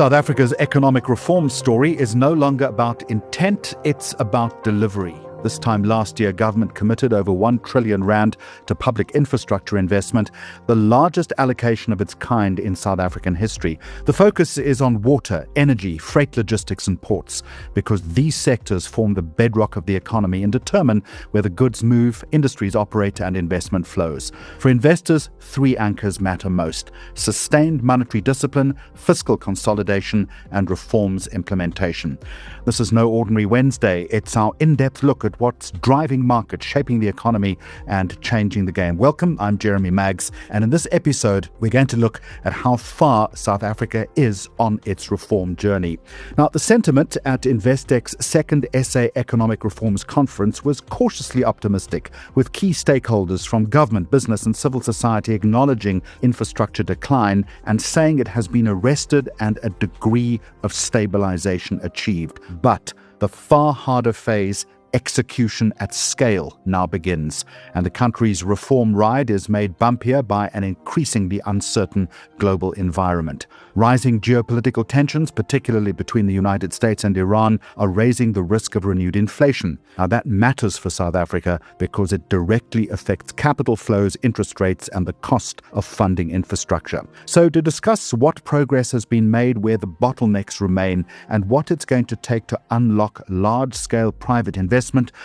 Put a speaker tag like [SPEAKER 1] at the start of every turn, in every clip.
[SPEAKER 1] South Africa's economic reform story is no longer about intent, it's about delivery. This time last year, government committed over 1 trillion rand to public infrastructure investment, the largest allocation of its kind in South African history. The focus is on water, energy, freight logistics and ports, because these sectors form the bedrock of the economy and determine where the goods move, industries operate and investment flows. For investors, 3 anchors matter most: sustained monetary discipline, fiscal consolidation and reforms implementation. This is no ordinary Wednesday. It's our in-depth look at what's driving markets, shaping the economy and changing the game. Welcome, I'm Jeremy Maggs, and in this episode we're going to look at how far South Africa is on its reform journey. Now, the sentiment at Investec's second SA Economic Reforms Conference was cautiously optimistic, with key stakeholders from government, business and civil society acknowledging infrastructure decline and saying it has been arrested and a degree of stabilization achieved. But the far harder phase, execution at scale, now begins, and the country's reform ride is made bumpier by an increasingly uncertain global environment. Rising geopolitical tensions, particularly between the United States and Iran, are raising the risk of renewed inflation. Now, that matters for South Africa because it directly affects capital flows, interest rates, and the cost of funding infrastructure. So, to discuss what progress has been made, where the bottlenecks remain, and what it's going to take to unlock large-scale private investment,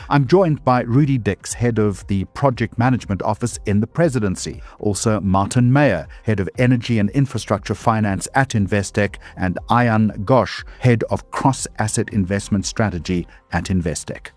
[SPEAKER 1] I'm joined by Rudi Dicks, head of the Project Management Office in the Presidency. Also, Martin Meyer, head of Energy and Infrastructure Finance at Investec, and Ayan Ghosh, head of Cross-Asset Investment Strategy at Investec.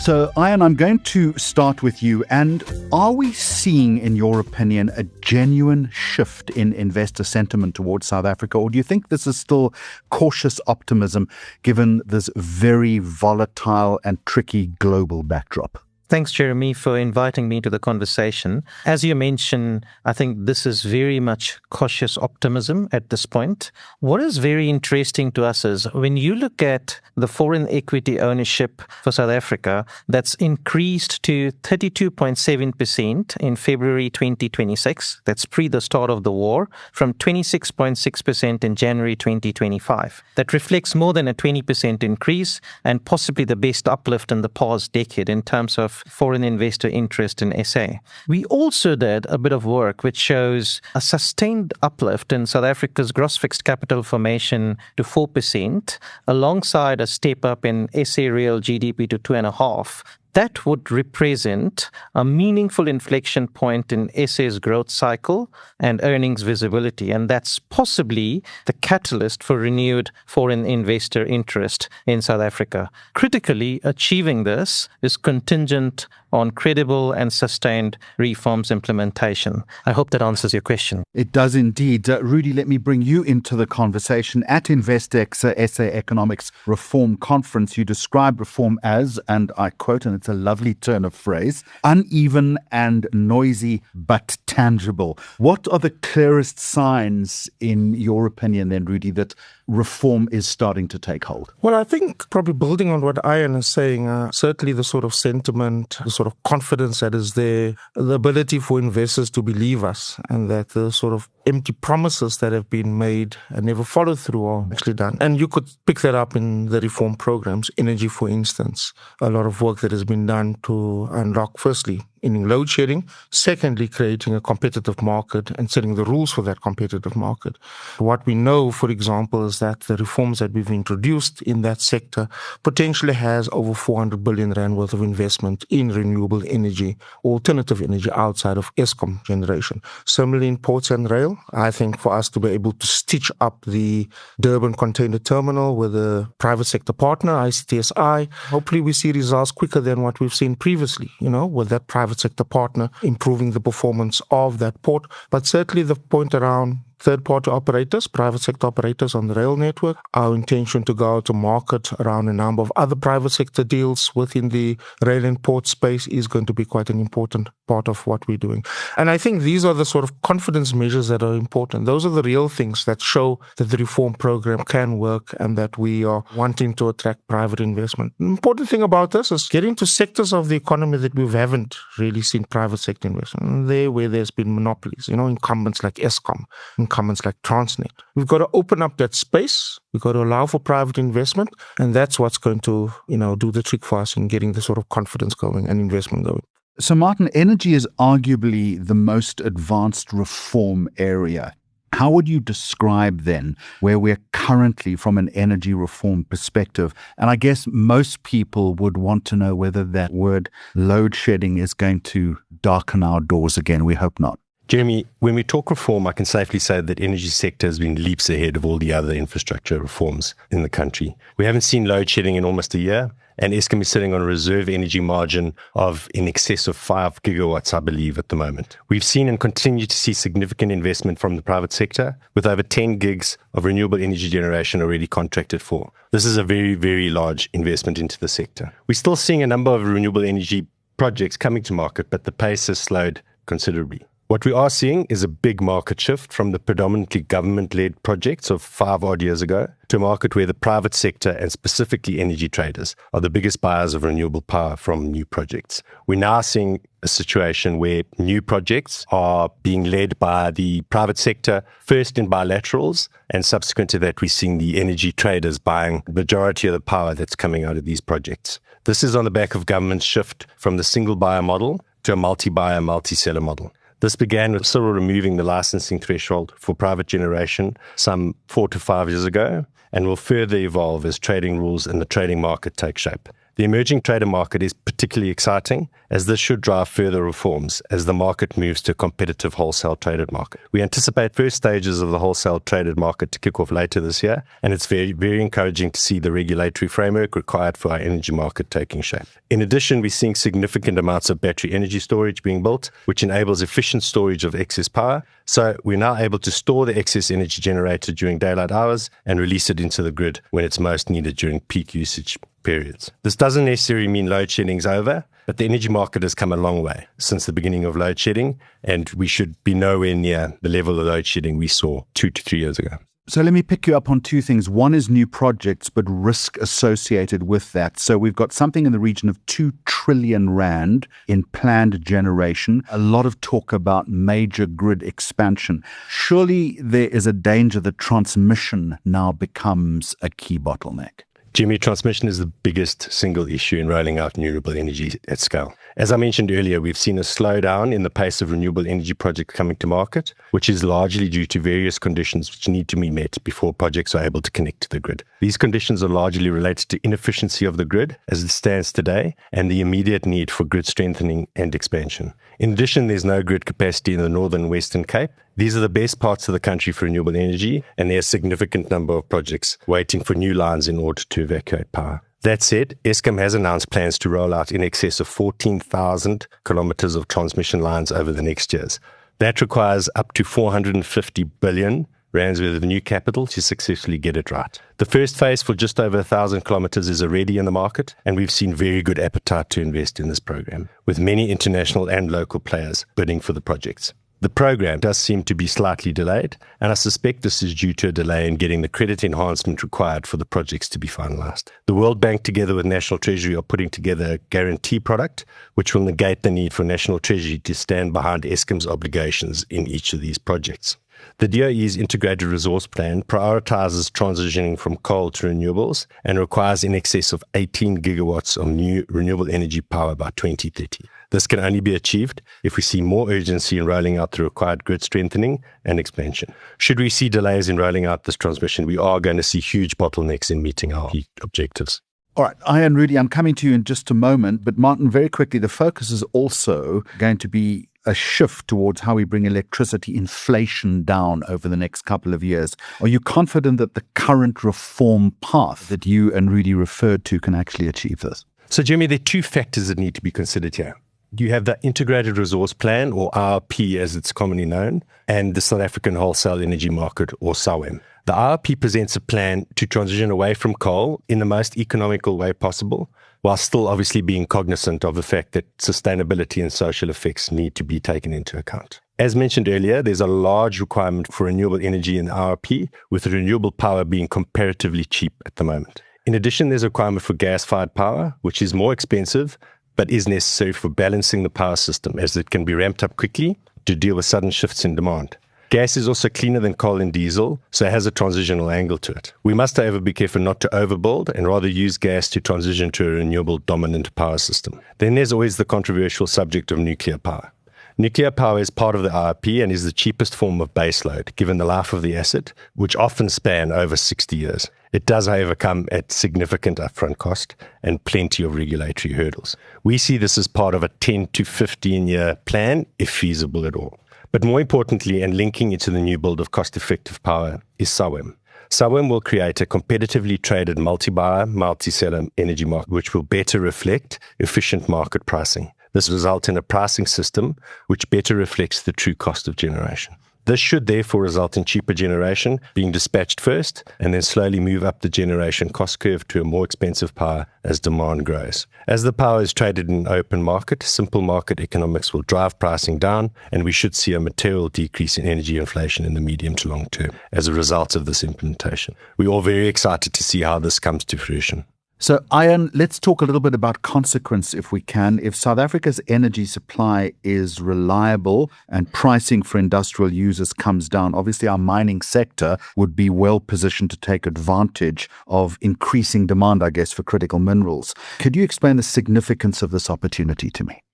[SPEAKER 1] So, Ayan, I'm going to start with you. And are we seeing, in your opinion, a genuine shift in investor sentiment towards South Africa? Or do you think this is still cautious optimism given this very volatile and tricky global backdrop?
[SPEAKER 2] Thanks, Jeremy, for inviting me to the conversation. As you mentioned, I think this is very much cautious optimism at this point. What is very interesting to us is when you look at the foreign equity ownership for South Africa, that's increased to 32.7% in February 2026. That's pre the start of the war, from 26.6% in January 2025. That reflects more than a 20% increase and possibly the best uplift in the past decade in terms of foreign investor interest in SA. We also did a bit of work which shows a sustained uplift in South Africa's gross fixed capital formation to 4%, alongside a step up in SA real GDP to 2.5%. That would represent a meaningful inflection point in SA's growth cycle and earnings visibility, and that's possibly the catalyst for renewed foreign investor interest in South Africa. Critically, achieving this is contingent on credible and sustained reforms implementation. I hope that answers your question.
[SPEAKER 1] It does indeed. Rudi, let me bring you into the conversation. At Investec's SA Economics Reform Conference, you describe reform as, and I quote, and it's a lovely turn of phrase, uneven and noisy but tangible. What are the clearest signs, in your opinion then, Rudi, that reform is starting to take hold?
[SPEAKER 3] Well, I think probably building on what Ayan is saying, certainly the sort of sentiment, the sort of confidence that is there, the ability for investors to believe us, and that the sort of empty promises that have been made and never followed through are actually done. And you could pick that up in the reform programs, energy, for instance. A lot of work that has been done to unlock, firstly, ending load shedding, secondly, creating a competitive market and setting the rules for that competitive market. What we know, for example, is that the reforms that we've introduced in that sector potentially has over 400 billion rand worth of investment in renewable energy, alternative energy outside of Eskom generation. Similarly, in ports and rail, I think for us to be able to stitch up the Durban container terminal with a private sector partner, ICTSI, hopefully we see results quicker than what we've seen previously, with that private sector partner improving the performance of that port. But certainly the point around third-party operators, private sector operators on the rail network, our intention to go out to market around a number of other private sector deals within the rail and port space is going to be quite an important part of what we're doing. And I think these are the sort of confidence measures that are important. Those are the real things that show that the reform program can work and that we are wanting to attract private investment. The important thing about this is getting to sectors of the economy that we haven't really seen private sector investment. And there where there's been monopolies, incumbents like Eskom, incumbents like Transnet. We've got to open up that space. We've got to allow for private investment. And that's what's going to, do the trick for us in getting the sort of confidence going and investment going.
[SPEAKER 1] So, Martin, energy is arguably the most advanced reform area. How would you describe then where we're currently from an energy reform perspective? And I guess most people would want to know whether that word load shedding is going to darken our doors again. We hope not.
[SPEAKER 4] Jeremy, when we talk reform, I can safely say that the energy sector has been leaps ahead of all the other infrastructure reforms in the country. We haven't seen load shedding in almost a year, and Eskom is sitting on a reserve energy margin of in excess of 5 gigawatts, I believe, at the moment. We've seen and continue to see significant investment from the private sector, with over 10 gigs of renewable energy generation already contracted for. This is a very, very large investment into the sector. We're still seeing a number of renewable energy projects coming to market, but the pace has slowed considerably. What we are seeing is a big market shift from the predominantly government-led projects of 5 odd years ago to a market where the private sector and specifically energy traders are the biggest buyers of renewable power from new projects. We're now seeing a situation where new projects are being led by the private sector, first in bilaterals, and subsequent to that, we're seeing the energy traders buying the majority of the power that's coming out of these projects. This is on the back of government's shift from the single buyer model to a multi-buyer, multi-seller model. This began with Cyril removing the licensing threshold for private generation some 4 to 5 years ago and will further evolve as trading rules and the trading market take shape. The emerging trader market is particularly exciting as this should drive further reforms as the market moves to a competitive wholesale traded market. We anticipate first stages of the wholesale traded market to kick off later this year, and it's very, very encouraging to see the regulatory framework required for our energy market taking shape. In addition, we're seeing significant amounts of battery energy storage being built, which enables efficient storage of excess power. So we're now able to store the excess energy generated during daylight hours and release it into the grid when it's most needed during peak usage periods. This doesn't necessarily mean load shedding is over, but the energy market has come a long way since the beginning of load shedding, and we should be nowhere near the level of load shedding we saw 2 to 3 years ago.
[SPEAKER 1] So let me pick you up on two things. One is new projects, but risk associated with that. So we've got something in the region of 2 trillion rand in planned generation. A lot of talk about major grid expansion. Surely there is a danger that transmission now becomes a key bottleneck.
[SPEAKER 4] Jimmy, transmission is the biggest single issue in rolling out renewable energy at scale. As I mentioned earlier, we've seen a slowdown in the pace of renewable energy projects coming to market, which is largely due to various conditions which need to be met before projects are able to connect to the grid. These conditions are largely related to inefficiency of the grid as it stands today and the immediate need for grid strengthening and expansion. In addition, there's no grid capacity in the Northern and Western Cape. These are the best parts of the country for renewable energy, and there's a significant number of projects waiting for new lines in order to evacuate power. That said, Eskom has announced plans to roll out in excess of 14,000 kilometers of transmission lines over the next years. That requires up to 450 billion rands worth of new capital to successfully get it right. The first phase for just over 1,000 kilometers is already in the market, and we've seen very good appetite to invest in this program, with many international and local players bidding for the projects. The program does seem to be slightly delayed, and I suspect this is due to a delay in getting the credit enhancement required for the projects to be finalized. The World Bank, together with National Treasury, are putting together a guarantee product, which will negate the need for National Treasury to stand behind Eskom's obligations in each of these projects. The DOE's Integrated Resource Plan prioritizes transitioning from coal to renewables and requires in excess of 18 gigawatts of new renewable energy power by 2030. This can only be achieved if we see more urgency in rolling out the required grid strengthening and expansion. Should we see delays in rolling out this transmission, we are going to see huge bottlenecks in meeting our key objectives.
[SPEAKER 1] All right, Ayan, Rudi, I'm coming to you in just a moment, but Martin, very quickly, the focus is also going to be a shift towards how we bring electricity inflation down over the next couple of years. Are you confident that the current reform path that you and Rudi referred to can actually achieve this?
[SPEAKER 4] So, Jeremy, there are 2 factors that need to be considered here. You have the Integrated Resource Plan, or IRP as it's commonly known, and the South African Wholesale Energy Market, or SAWEM. The IRP presents a plan to transition away from coal in the most economical way possible while still obviously being cognizant of the fact that sustainability and social effects need to be taken into account. As mentioned earlier, there's a large requirement for renewable energy in the IRP, with renewable power being comparatively cheap at the moment. In addition, there's a requirement for gas-fired power, which is more expensive, but is necessary for balancing the power system, as it can be ramped up quickly to deal with sudden shifts in demand. Gas is also cleaner than coal and diesel, so it has a transitional angle to it. We must, however, be careful not to overbuild and rather use gas to transition to a renewable dominant power system. Then there's always the controversial subject of nuclear power. Nuclear power is part of the IRP and is the cheapest form of baseload, given the life of the asset, which often span over 60 years. It does, however, come at significant upfront cost and plenty of regulatory hurdles. We see this as part of a 10 to 15-year plan, if feasible at all. But more importantly, and linking it to the new build of cost-effective power, is SAWEM. SAWEM will create a competitively traded multi-buyer, multi-seller energy market, which will better reflect efficient market pricing. This results in a pricing system which better reflects the true cost of generation. This should therefore result in cheaper generation being dispatched first and then slowly move up the generation cost curve to a more expensive power as demand grows. As the power is traded in an open market, simple market economics will drive pricing down, and we should see a material decrease in energy inflation in the medium to long term as a result of this implementation. We're all very excited to see how this comes to fruition.
[SPEAKER 1] So, Ayan, let's talk a little bit about consequence if we can. If South Africa's energy supply is reliable and pricing for industrial users comes down, obviously our mining sector would be well positioned to take advantage of increasing demand, I guess, for critical minerals. Could you explain the significance of this opportunity to me?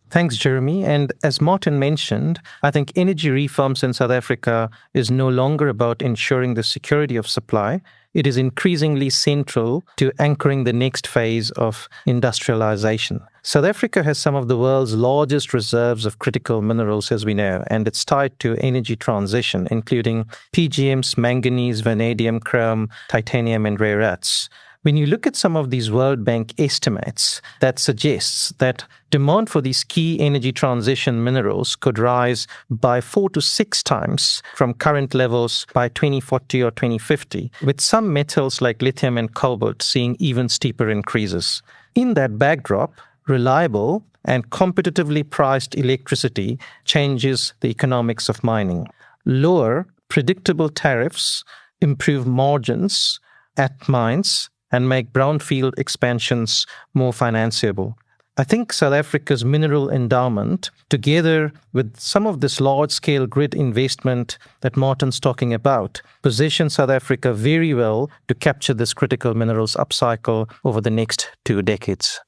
[SPEAKER 2] Thanks, Jeremy. And as Martin mentioned, I think energy reforms in South Africa is no longer about ensuring the security of supply. It is increasingly central to anchoring the next phase of industrialization. South Africa has some of the world's largest reserves of critical minerals, as we know, and it's tied to energy transition, including PGMs, manganese, vanadium, chrome, titanium, and rare earths. When you look at some of these World Bank estimates, that suggests that demand for these key energy transition minerals could rise by 4 to 6 times from current levels by 2040 or 2050, with some metals like lithium and cobalt seeing even steeper increases. In that backdrop, reliable and competitively priced electricity changes the economics of mining. Lower, predictable tariffs improve margins at mines and make brownfield expansions more financeable. I think South Africa's mineral endowment, together with some of this large-scale grid investment that Martin's talking about, positions South Africa very well to capture this critical minerals upcycle over the next 2 decades.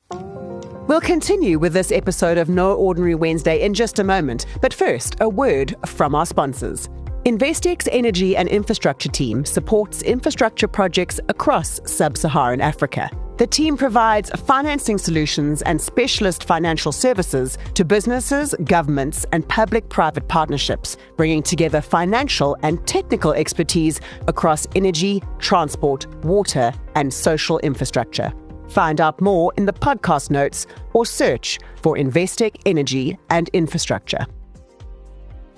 [SPEAKER 5] We'll continue with this episode of No Ordinary Wednesday in just a moment, but first, a word from our sponsors. Investec's Energy and Infrastructure team supports infrastructure projects across sub-Saharan Africa. The team provides financing solutions and specialist financial services to businesses, governments, and public-private partnerships, bringing together financial and technical expertise across energy, transport, water, and social infrastructure. Find out more in the podcast notes or search for Investec Energy and Infrastructure.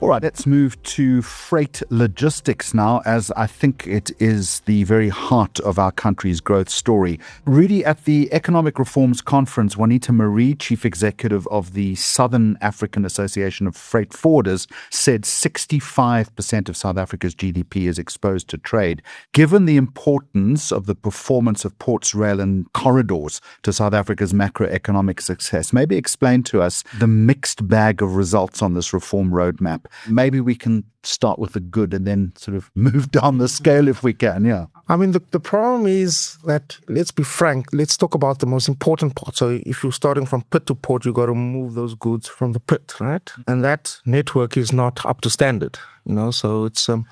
[SPEAKER 1] All right, let's move to freight logistics now, as I think it is the very heart of our country's growth story. Rudi, at the Economic Reforms Conference, Juanita Marie, Chief Executive of the Southern African Association of Freight Forwarders, said 65% of South Africa's GDP is exposed to trade. Given the importance of the performance of ports, rail and corridors to South Africa's macroeconomic success, maybe explain to us the mixed bag of results on this reform roadmap. Maybe we can start with the good and then sort of move down the scale if we can, yeah.
[SPEAKER 3] I mean, the problem is that, let's be frank, let's talk about the most important part. So if you're starting from pit to port, you've got to move those goods from the pit, right? And that network is not up to standard. So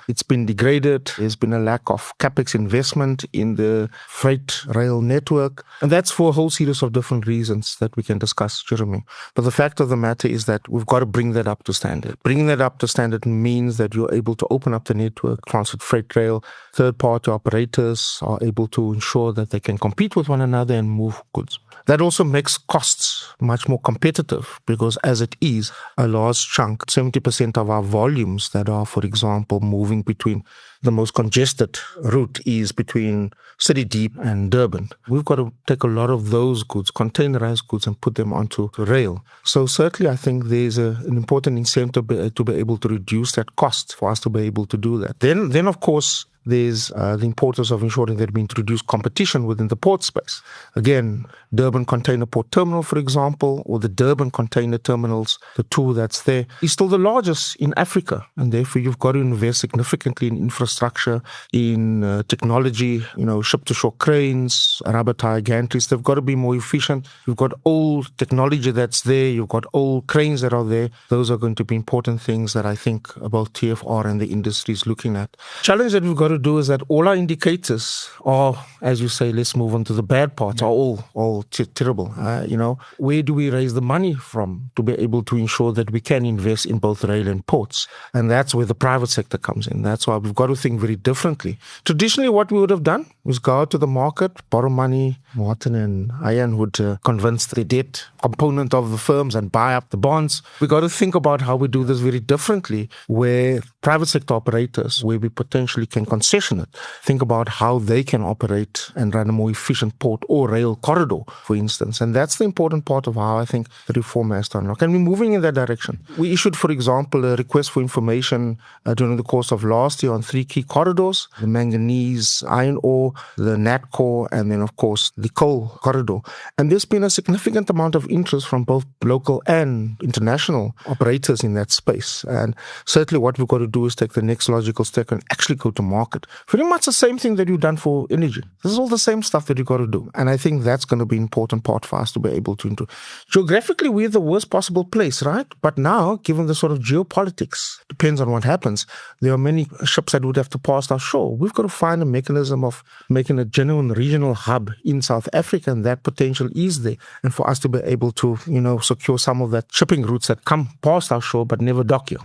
[SPEAKER 3] it's been degraded. There's been a lack of capex investment in the freight rail network. And that's for a whole series of different reasons that we can discuss, Jeremy. But the fact of the matter is that we've got to bring that up to standard. Bringing that up to standard means that you're able to open up the network, transit freight rail, third-party operators are able to ensure that they can compete with one another and move goods. That also makes costs much more competitive because as it is, a large chunk, 70% of our volumes that are now, for example, moving between the most congested route is between City Deep and Durban. We've got to take a lot of those goods, containerized goods, and put them onto rail. So certainly I think there's an important incentive to be able to reduce that cost for us to be able to do that. Then of course, there's the importance of ensuring that we introduce competition within the port space. Again, Durban Container Port Terminal, for example, or the Durban Container Terminals, the two that's there, is still the largest in Africa. And therefore, you've got to invest significantly in infrastructure, in technology, ship-to-shore cranes, rubber tire gantries. They've got to be more efficient. You've got old technology that's there. You've got old cranes that are there. Those are going to be important things that I think about TFR and the industry is looking at. Challenge that we've got to do is that all our indicators are, as you say, let's move on to the bad parts, are all terrible. Where do we raise the money from to be able to ensure that we can invest in both rail and ports? And that's where the private sector comes in. That's why we've got to think very differently. Traditionally, what we would have done was go out to the market, borrow money. Martin and Ayan would convince the debt component of the firms and buy up the bonds. We've got to think about how we do this very differently, where private sector operators, where we potentially can concession it, think about how they can operate and run a more efficient port or rail corridor, for instance. And that's the important part of how I think the reform has to unlock. And we're moving in that direction. We issued, for example, a request for information during the course of last year on 3 key corridors: the manganese, iron ore, the NATCOR, and then, of course, the coal corridor. And there's been a significant amount of interest from both local and international operators in that space. And certainly what we've got to do is take the next logical step and actually go to market. Pretty much the same thing that you've done for energy. This is all the same stuff that you've got to do. And I think that's going to be an important part for us to be able to do. Geographically, we're the worst possible place, right? But now, given the sort of geopolitics, depends on what happens, there are many ships that would have to pass our shore. We've got to find a mechanism of making a genuine regional hub in South Africa, and that potential is there. And for us to be able to, secure some of that shipping routes that come past our shore but never dock here,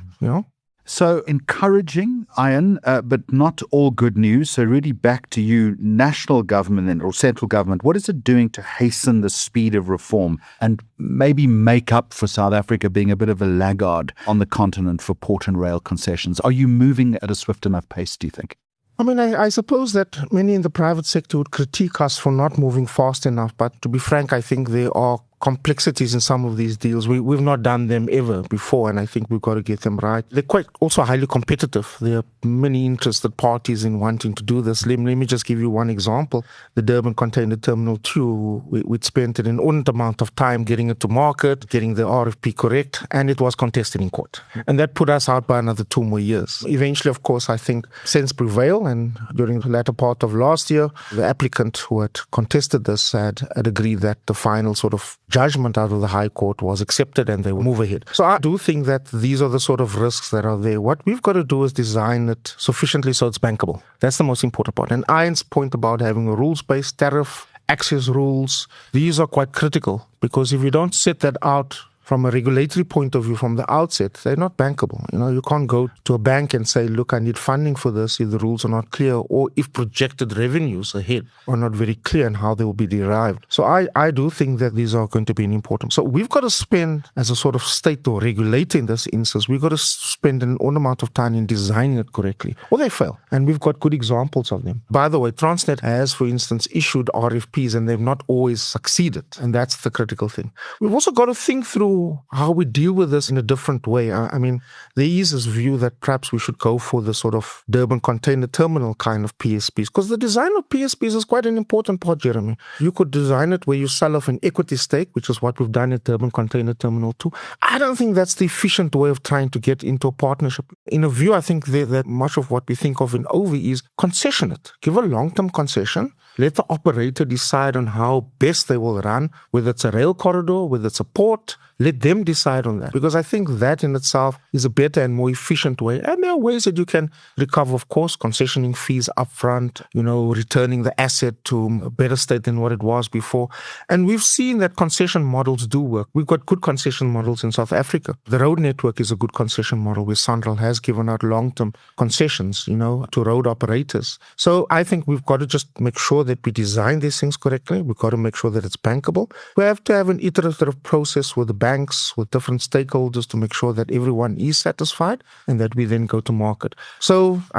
[SPEAKER 1] So encouraging, Ayan, but not all good news. So Rudi, back to you. National government or central government, what is it doing to hasten the speed of reform and maybe make up for South Africa being a bit of a laggard on the continent for port and rail concessions? Are you moving at a swift enough pace, do you think?
[SPEAKER 3] I suppose that many in the private sector would critique us for not moving fast enough. But to be frank, I think there are complexities in some of these deals. We've not done them ever before, and I think we've got to get them right. They're quite also highly competitive. There are many interested parties in wanting to do this. Let me just give you one example. The Durban Container Terminal 2, we'd spent an inordinate amount of time getting it to market, getting the RFP correct, and it was contested in court. And that put us out by another 2 more years. Eventually, of course, I think sense prevailed, and during the latter part of last year, the applicant who had contested this had agreed that the final sort of judgment out of the High Court was accepted and they will move ahead. So I do think that these are the sort of risks that are there. What we've got to do is design it sufficiently so it's bankable. That's the most important part. And Ayan's point about having a rules-based tariff, access rules, these are quite critical, because if you don't set that out from a regulatory point of view from the outset, they're not bankable. You can't go to a bank and say, look, I need funding for this if the rules are not clear, or if projected revenues ahead are not very clear and how they will be derived. So I do think that these are going to be important. So we've got to spend, as a sort of state or regulator in this instance, we've got to spend an amount of time in designing it correctly, or they fail. And we've got good examples of them. By the way, Transnet has, for instance, issued RFPs and they've not always succeeded. And that's the critical thing. We've also got to think through how we deal with this in a different way. There is this view that perhaps we should go for the sort of Durban Container Terminal kind of PSPs, because the design of PSPs is quite an important part, Jeremy. You could design it where you sell off an equity stake, which is what we've done at Durban Container Terminal 2. I don't think that's the efficient way of trying to get into a partnership. In a view, I think that much of what we think of in OV is concession it. Give a long-term concession. Let the operator decide on how best they will run, whether it's a rail corridor, whether it's a port. Let them decide on that, because I think that in itself is a better and more efficient way. And there are ways that you can recover, of course, concessioning fees upfront, returning the asset to a better state than what it was before. And we've seen that concession models do work. We've got good concession models in South Africa. The road network is a good concession model where SANRAL has given out long-term concessions, to road operators. So I think we've got to just make sure that we design these things correctly. We've got to make sure that it's bankable. We have to have an iterative process with the banks, with different stakeholders to make sure that everyone is satisfied and that we then go to market. So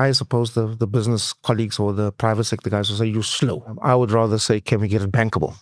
[SPEAKER 3] I suppose the business colleagues or the private sector guys will say, you're slow. I would rather say, can we get it bankable?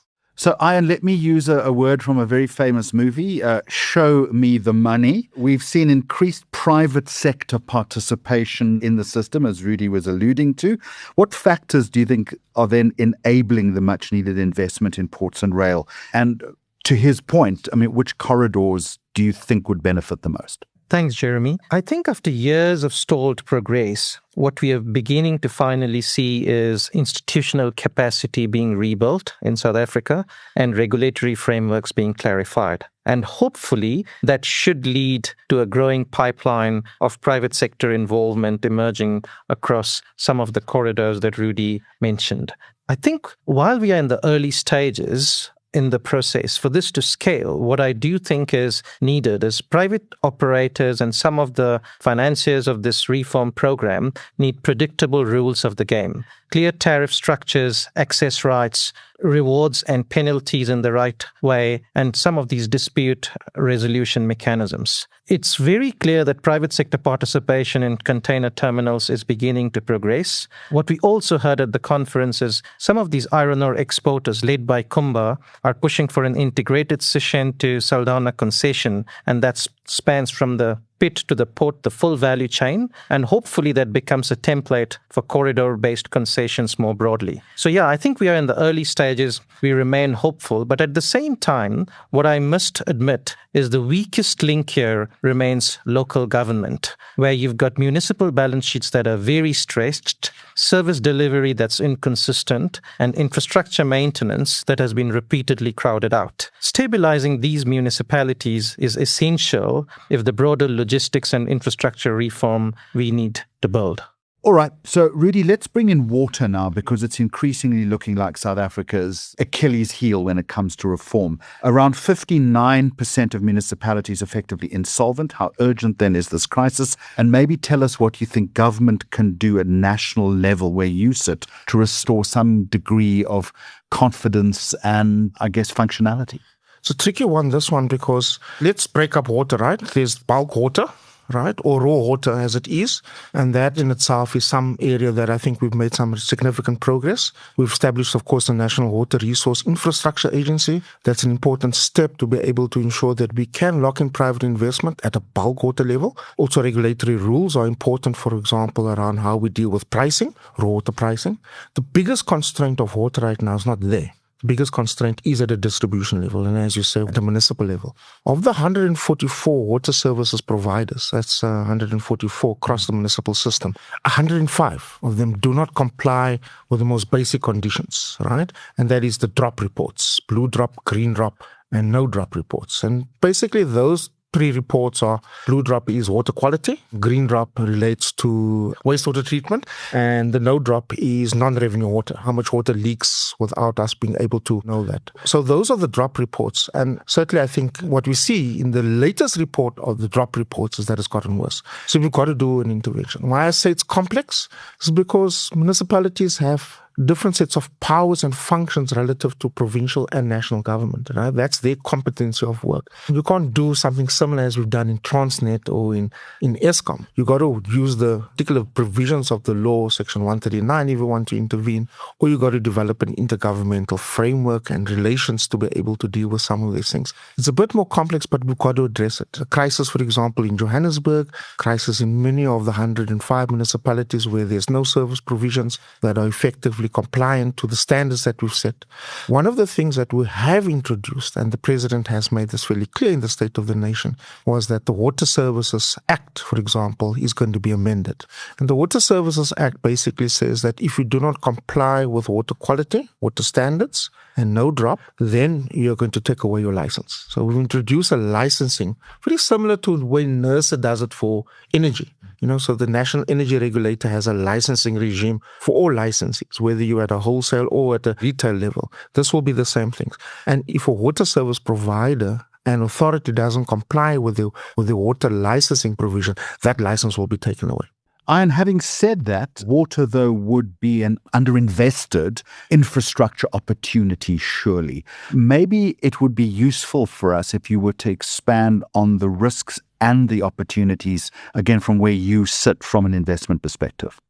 [SPEAKER 1] So, Ayan, let me use a word from a very famous movie, show me the money. We've seen increased private sector participation in the system, as Rudi was alluding to. What factors do you think are then enabling the much-needed investment in ports and rail? And to his point, I mean, which corridors do you think would benefit the most?
[SPEAKER 2] Thanks, Jeremy. I think after years of stalled progress, what we are beginning to finally see is institutional capacity being rebuilt in South Africa and regulatory frameworks being clarified. And hopefully that should lead to a growing pipeline of private sector involvement emerging across some of the corridors that Rudi mentioned. I think while we are in the early stages in the process, for this to scale, what I do think is needed is private operators and some of the financiers of this reform program need predictable rules of the game, clear tariff structures, access rights, rewards and penalties in the right way, and some of these dispute resolution mechanisms. It's very clear that private sector participation in container terminals is beginning to progress. What we also heard at the conference is some of these iron ore exporters led by Kumba are pushing for an integrated Sishen to Saldanha concession, and that spans from the pit to the port, the full value chain, and hopefully that becomes a template for corridor-based concessions more broadly. So yeah, I think we are in the early stages. We remain hopeful, but at the same time, what I must admit is the weakest link here remains local government, where you've got municipal balance sheets that are very stretched, service delivery that's inconsistent, and infrastructure maintenance that has been repeatedly crowded out. Stabilizing these municipalities is essential if the broader logistics and infrastructure reform we need to build.
[SPEAKER 1] All right. So, Rudi, let's bring in water now, because it's increasingly looking like South Africa's Achilles heel when it comes to reform. Around 59% of municipalities effectively insolvent. How urgent then is this crisis? And maybe tell us what you think government can do at national level where you sit to restore some degree of confidence and, I guess, functionality.
[SPEAKER 3] It's a tricky one, this one, because let's break up water, right? There's bulk water, right? Or raw water as it is. And that in itself is some area that I think we've made some significant progress. We've established, of course, the National Water Resource Infrastructure Agency. That's an important step to be able to ensure that we can lock in private investment at a bulk water level. Also, regulatory rules are important, for example, around how we deal with pricing, raw water pricing. The biggest constraint of water right now is not there. The biggest constraint is at a distribution level, and as you say, at the municipal level. Of the 144 water services providers, that's 144 across the municipal system, 105 of them do not comply with the most basic conditions, right? And that is the drop reports, blue drop, green drop, and no drop reports. And basically those three reports are: blue drop is water quality, green drop relates to wastewater treatment, and the no drop is non-revenue water, how much water leaks without us being able to know that. So those are the drop reports, and certainly I think what we see in the latest report of the drop reports is that it's gotten worse. So we've got to do an intervention. Why I say it's complex is because municipalities have different sets of powers and functions relative to provincial and national government. Right? That's their competency of work. You can't do something similar as we've done in Transnet or in Eskom. You got to use the particular provisions of the law, Section 139, if you want to intervene, or you got to develop an intergovernmental framework and relations to be able to deal with some of these things. It's a bit more complex, but we've got to address it. A crisis, for example, in Johannesburg, crisis in many of the 105 municipalities where there's no service provisions that are effectively compliant to the standards that we've set. One of the things that we have introduced, and the President has made this fairly clear in the State of the Nation, was that the Water Services Act, for example, is going to be amended. And the Water Services Act basically says that if you do not comply with water quality, water standards, and no drop, then you're going to take away your license. So we've introduced a licensing, very similar to the way NERSA does it for energy. So the National Energy Regulator has a licensing regime for all licensees, whether you're at a wholesale or at a retail level. This will be the same things. And if a water service provider and authority doesn't comply with the water licensing provision, that license will be taken away.
[SPEAKER 1] Ayan, having said that, water, though, would be an underinvested infrastructure opportunity, surely. Maybe it would be useful for us if you were to expand on the risks and the opportunities, again, from where you sit from an investment perspective.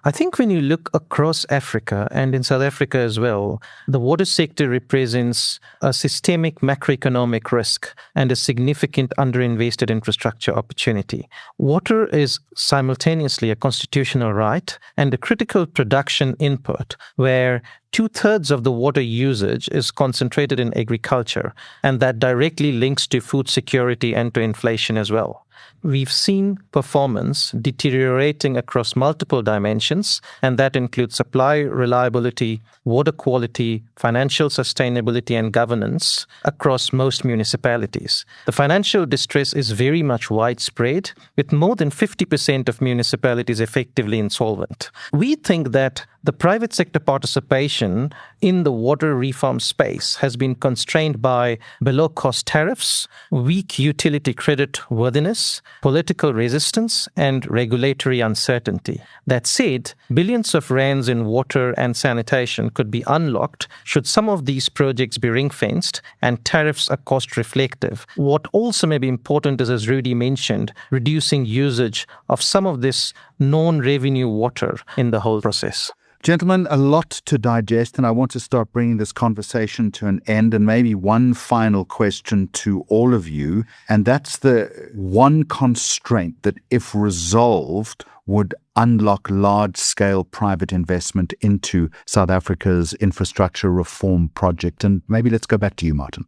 [SPEAKER 2] I think when you look across Africa and in South Africa as well, the water sector represents a systemic macroeconomic risk and a significant underinvested infrastructure opportunity. Water is simultaneously a constitutional right and a critical production input where 2/3 of the water usage is concentrated in agriculture, and that directly links to food security and to inflation as well. We've seen performance deteriorating across multiple dimensions, and that includes supply reliability, water quality, financial sustainability, and governance across most municipalities. The financial distress is very much widespread, with more than 50% of municipalities effectively insolvent. We think that the private sector participation in the water reform space has been constrained by below-cost tariffs, weak utility credit worthiness, political resistance, and regulatory uncertainty. That said, billions of rands in water and sanitation could be unlocked should some of these projects be ring-fenced and tariffs are cost-reflective. What also may be important is, as Rudi mentioned, reducing usage of some of this non-revenue water in the whole process.
[SPEAKER 1] Gentlemen, a lot to digest, and I want to start bringing this conversation to an end. And maybe one final question to all of you, and that's the one constraint that, if resolved, would unlock large-scale private investment into South Africa's infrastructure reform project. And maybe let's go back to you, Martin.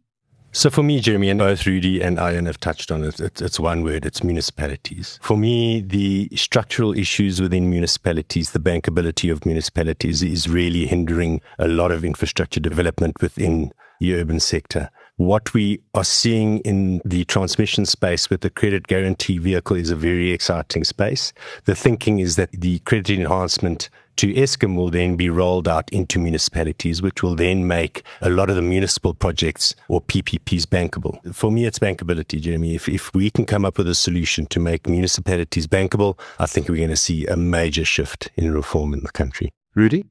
[SPEAKER 4] So for me, Jeremy, and both Rudi and Ayan have touched on it, it's one word, it's municipalities. For me, the structural issues within municipalities, the bankability of municipalities is really hindering a lot of infrastructure development within the urban sector. What we are seeing in the transmission space with the credit guarantee vehicle is a very exciting space. The thinking is that the credit enhancement to Eskom will then be rolled out into municipalities, which will then make a lot of the municipal projects or PPPs bankable. For me, it's bankability, Jeremy. If we can come up with a solution to make municipalities bankable, I think we're going to see a major shift in reform in the country.
[SPEAKER 1] Rudi?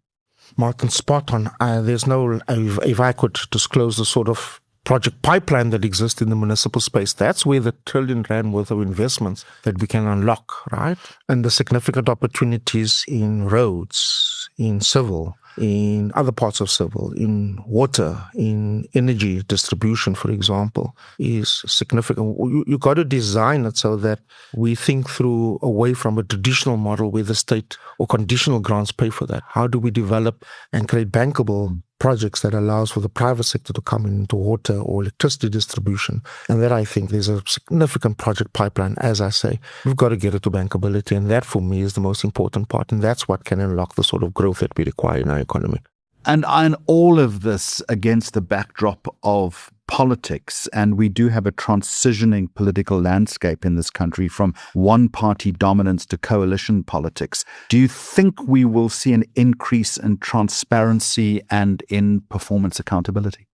[SPEAKER 3] Martin, spot on. There's no, if I could disclose the sort of project pipeline that exists in the municipal space, that's where the R1 trillion worth of investments that we can unlock, right? And the significant opportunities in roads, in civil, in other parts of civil, in water, in energy distribution, for example, is significant. You got to design it so that we think through away from a traditional model where the state or conditional grants pay for that. How do we develop and create bankable projects that allows for the private sector to come into water or electricity distribution? And that, I think, there's a significant project pipeline. As I say, we've got to get it to bankability, and that for me is the most important part, and that's what can unlock the sort of growth that we require in our economy.
[SPEAKER 1] And all of this against the backdrop of politics, and we do have a transitioning political landscape in this country from one-party dominance to coalition politics. Do you think we will see an increase in transparency and in performance accountability?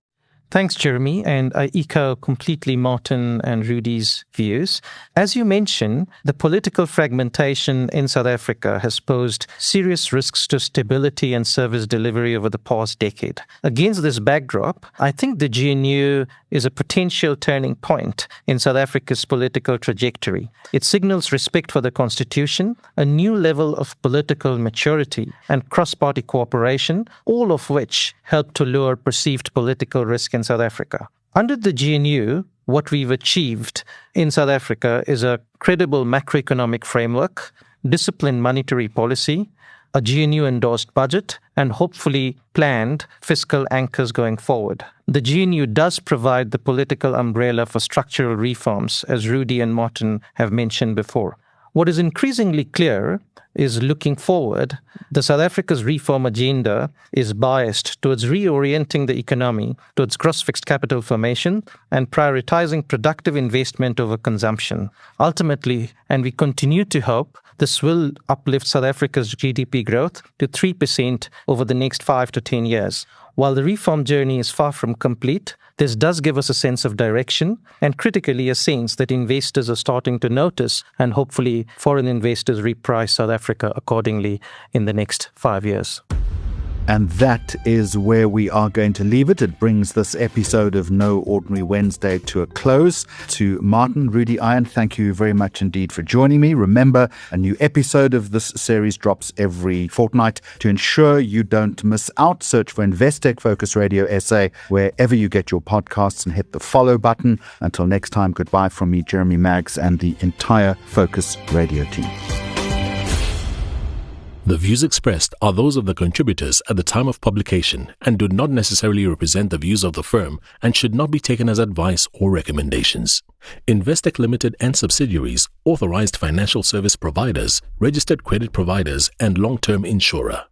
[SPEAKER 2] Thanks, Jeremy, and I echo completely Martin and Rudi's views. As you mentioned, the political fragmentation in South Africa has posed serious risks to stability and service delivery over the past decade. Against this backdrop, I think the GNU is a potential turning point in South Africa's political trajectory. It signals respect for the Constitution, a new level of political maturity, and cross-party cooperation, all of which help to lower perceived political risk in South Africa. Under the GNU, what we've achieved in South Africa is a credible macroeconomic framework, disciplined monetary policy, a GNU-endorsed budget, and hopefully planned fiscal anchors going forward. The GNU does provide the political umbrella for structural reforms, as Rudi and Martin have mentioned before. What is increasingly clear is, looking forward, the South Africa's reform agenda is biased towards reorienting the economy towards gross fixed capital formation and prioritizing productive investment over consumption. Ultimately, and we continue to hope, this will uplift South Africa's GDP growth to 3% over the next 5 to 10 years. while the reform journey is far from complete, this does give us a sense of direction and critically a sense that investors are starting to notice and hopefully foreign investors reprice South Africa accordingly in the next 5 years.
[SPEAKER 1] And that is where we are going to leave it. It brings this episode of No Ordinary Wednesday to a close. To Martin, Rudi, Ayan, thank you very much indeed for joining me. Remember, a new episode of this series drops every fortnight. To ensure you don't miss out, search for Investec Focus Radio SA wherever you get your podcasts and hit the follow button. Until next time, goodbye from me, Jeremy Maggs, and the entire Focus Radio team.
[SPEAKER 6] The views expressed are those of the contributors at the time of publication and do not necessarily represent the views of the firm and should not be taken as advice or recommendations. Investec Limited and subsidiaries, authorized financial service providers, registered credit providers, and long-term insurer.